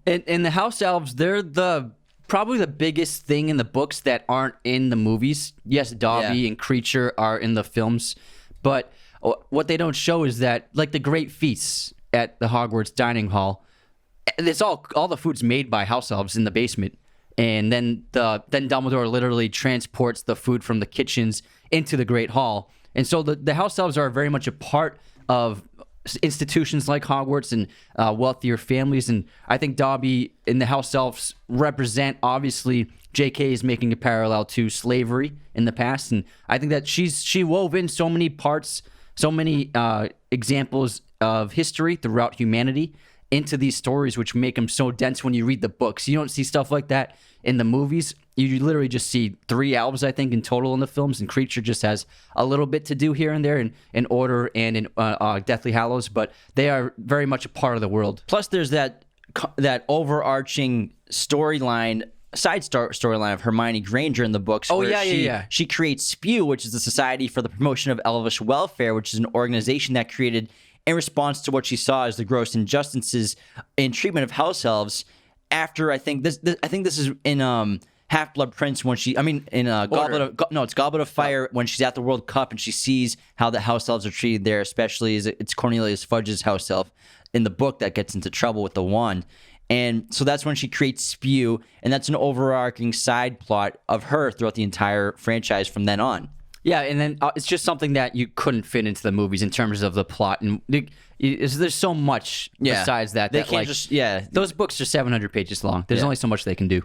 And the House Elves, they're probably the biggest thing in the books that aren't in the movies. Yes, Dobby and Creature are in the films, but what they don't show is that, like, the Great Feasts at the Hogwarts dining hall, it's all the food's made by House Elves in the basement, and then Dumbledore literally transports the food from the kitchens into the Great Hall, and so the House Elves are very much a part of institutions like Hogwarts and wealthier families, and I think Dobby and the House Elves represent, obviously, J.K. is making a parallel to slavery in the past, and I think that she wove in so many parts, so many examples of history throughout humanity into these stories, which make them so dense when you read the books. You don't see stuff like that in the movies. You literally just see 3 elves, I think, in total in the films, and Creature just has a little bit to do here and there in Order and in Deathly Hallows, but they are very much a part of the world. Plus, there's that overarching storyline, storyline of Hermione Granger in the books. She creates SPEW, which is the Society for the Promotion of Elvish Welfare, which is an organization that created in response to what she saw as the gross injustices in treatment of house elves. After I think this is in Half-Blood Prince when Goblet of Fire, when she's at the World Cup and she sees how the house elves are treated there, especially as it's Cornelius Fudge's house elf in the book that gets into trouble with the wand. And so that's when she creates SPEW, and that's an overarching side plot of her throughout the entire franchise from then on. Yeah, and then it's just something that you couldn't fit into the movies in terms of the plot, and there's so much besides that. They can't those books are 700 pages long. There's only so much they can do.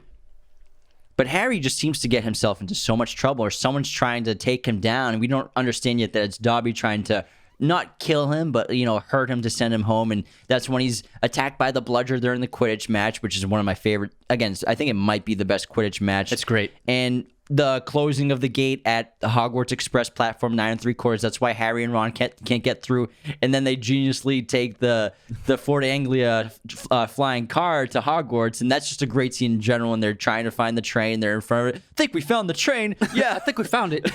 But Harry just seems to get himself into so much trouble, or someone's trying to take him down, and we don't understand yet that it's Dobby trying to not kill him, but, hurt him to send him home. And that's when he's attacked by the bludger during the Quidditch match, which is one of my favorite. Again, I think it might be the best Quidditch match. That's great. And the closing of the gate at the Hogwarts Express platform 9 3/4. That's why Harry and Ron can't get through. And then they geniusly take the Fort Anglia flying car to Hogwarts, and that's just a great scene in general. And they're trying to find the train. They're in front of it. I think we found the train. Yeah, I think we found it.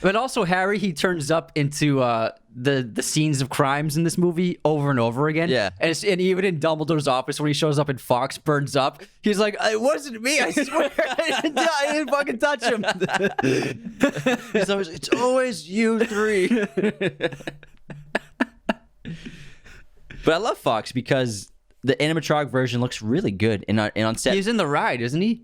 But also Harry, he turns up into the scenes of crimes in this movie over and over again. Yeah. And even in Dumbledore's office when he shows up and Fox burns up, he's like, it wasn't me, I swear. I didn't fucking touch him. It's always you three. But I love Fox because the animatronic version looks really good and on set. He's in the ride, isn't he?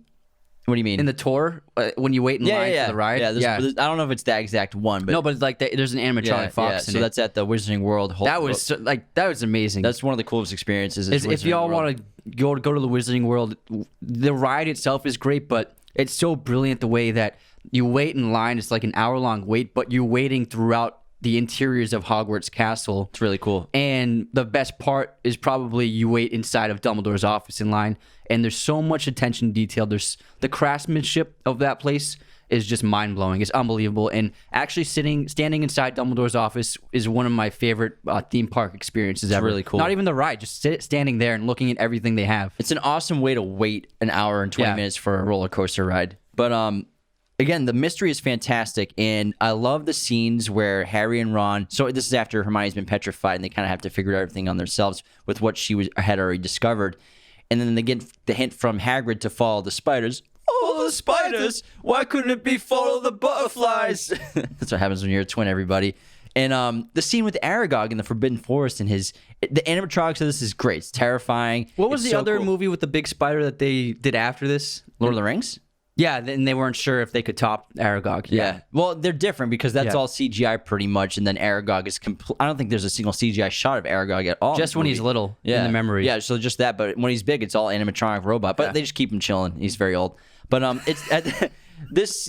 What do you mean? In the tour, when you wait in line for the ride? Yeah, I don't know if it's that exact one, but... No, but like there's an animatronic Fox in so it. that's at the Wizarding World. That was amazing. That's one of the coolest experiences. If y'all want to go to the Wizarding World, the ride itself is great, but it's so brilliant the way that you wait in line. It's like an hour-long wait, but you're waiting throughout the interiors of Hogwarts Castle. It's really cool. And the best part is probably you wait inside of Dumbledore's office in line, and there's so much attention to detail. There's the craftsmanship of that place is just mind-blowing. It's unbelievable. And actually standing inside Dumbledore's office is one of my favorite theme park experiences ever. Really cool. Not even the ride, just standing there and looking at everything they have. It's an awesome way to wait an hour and 20 minutes for a roller coaster ride. But again, the mystery is fantastic, and I love the scenes where Harry and Ron... So this is after Hermione's been petrified, and they kind of have to figure out everything on themselves with what had already discovered. And then they get the hint from Hagrid to follow the spiders. Follow the spiders? Why couldn't it be follow the butterflies? That's what happens when you're a twin, everybody. And the scene with Aragog in the Forbidden Forest and the animatronics of this is great. It's terrifying. What was the other movie with the big spider that they did after this? Lord of the Rings? Yeah, and they weren't sure if they could top Aragog. Yeah. Well, they're different because that's all CGI pretty much, and then Aragog is I don't think there's a single CGI shot of Aragog at all. Just when he's little in the memory. Yeah, so just that, but when he's big, it's all animatronic robot. But they just keep him chilling. He's very old. But it's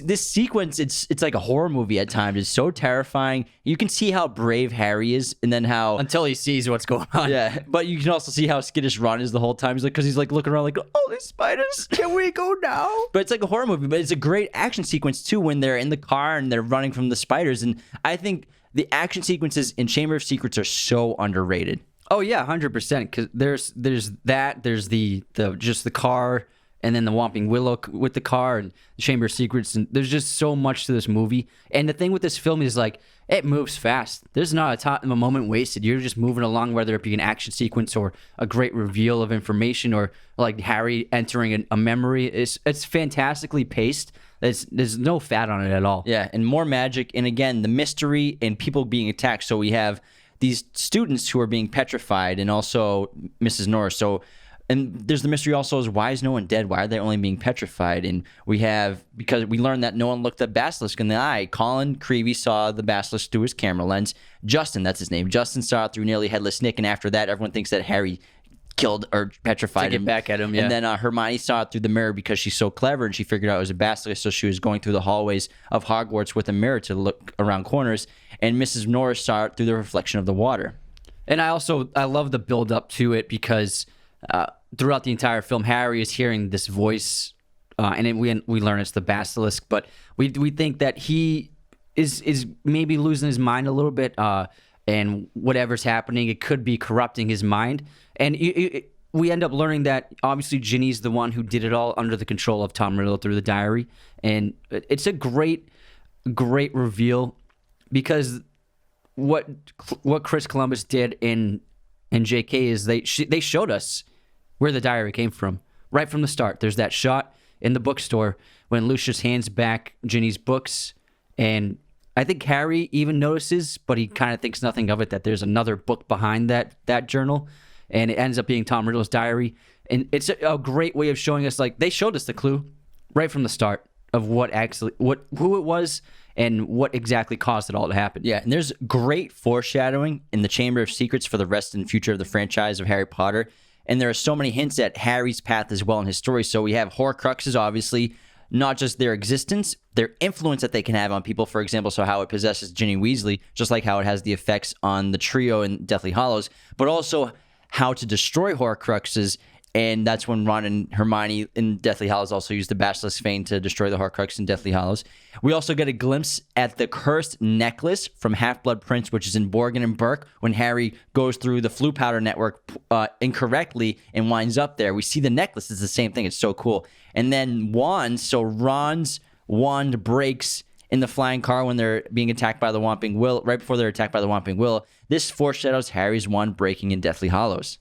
this sequence, it's like a horror movie at times. It's so terrifying. You can see how brave Harry is, and then how until he sees what's going on. Yeah, but you can also see how skittish Ron is the whole time. Because he's like looking around like, oh, there's spiders. Can we go now? But it's like a horror movie. But it's a great action sequence too when they're in the car and they're running from the spiders. And I think the action sequences in Chamber of Secrets are so underrated. Oh yeah, 100%. Because there's the car. And then the Whomping Willow with the car and the Chamber of Secrets. And there's just so much to this movie. And the thing with this film is, like, It moves fast. There's not a moment wasted. You're just moving along, whether it be an action sequence or a great reveal of information or like Harry entering a memory. It's fantastically paced. There's no fat on it at all. Yeah, and more magic. And again, the mystery and people being attacked. So we have these students who are being petrified and also Mrs. Norris. So, and there's the mystery also is why is no one dead? Why are they only being petrified? And we have, because we learned that no one looked at Basilisk in the eye. Colin Creevey saw the Basilisk through his camera lens. Justin, that's his name. Justin saw it through Nearly Headless Nick. And after that, everyone thinks that Harry killed or petrified him. Back at him, yeah. And then Hermione saw it through the mirror because she's so clever and she figured out it was a basilisk. So she was going through the hallways of Hogwarts with a mirror to look around corners. And Mrs. Norris saw it through the reflection of the water. And I love the build up to it because throughout the entire film, Harry is hearing this voice, and we learn it's the basilisk. But we think that he is maybe losing his mind a little bit. And whatever's happening, it could be corrupting his mind. And we end up learning that obviously Ginny's the one who did it all under the control of Tom Riddle through the diary. And it's a great reveal because what Chris Columbus did in JK is they showed us where the diary came from right from the start. There's that shot in the bookstore when Lucius hands back Ginny's books, and I think Harry even notices, but he kind of thinks nothing of it, that there's another book behind that journal, and it ends up being Tom Riddle's diary. And it's a great way of showing us, like, they showed us the clue right from the start of who it was and what exactly caused it all to happen. Yeah, and there's great foreshadowing in the Chamber of Secrets for the rest and future of the franchise of Harry Potter. And there are so many hints at Harry's path as well in his story. So we have Horcruxes, obviously, not just their existence, their influence that they can have on people, for example, so how it possesses Ginny Weasley, just like how it has the effects on the trio in Deathly Hallows, but also how to destroy Horcruxes, and that's when Ron and Hermione in Deathly Hallows also use the Basilisk Fane to destroy the Horcrux in Deathly Hallows. We also get a glimpse at the cursed necklace from Half-Blood Prince, which is in Borgin and Burke, when Harry goes through the Floo powder network incorrectly and winds up there. We see the necklace is the same thing. It's so cool. And then wands, so Ron's wand breaks in the flying car when they're being attacked by the Whomping Will, right before they're attacked by the Whomping Will. This foreshadows Harry's wand breaking in Deathly Hallows.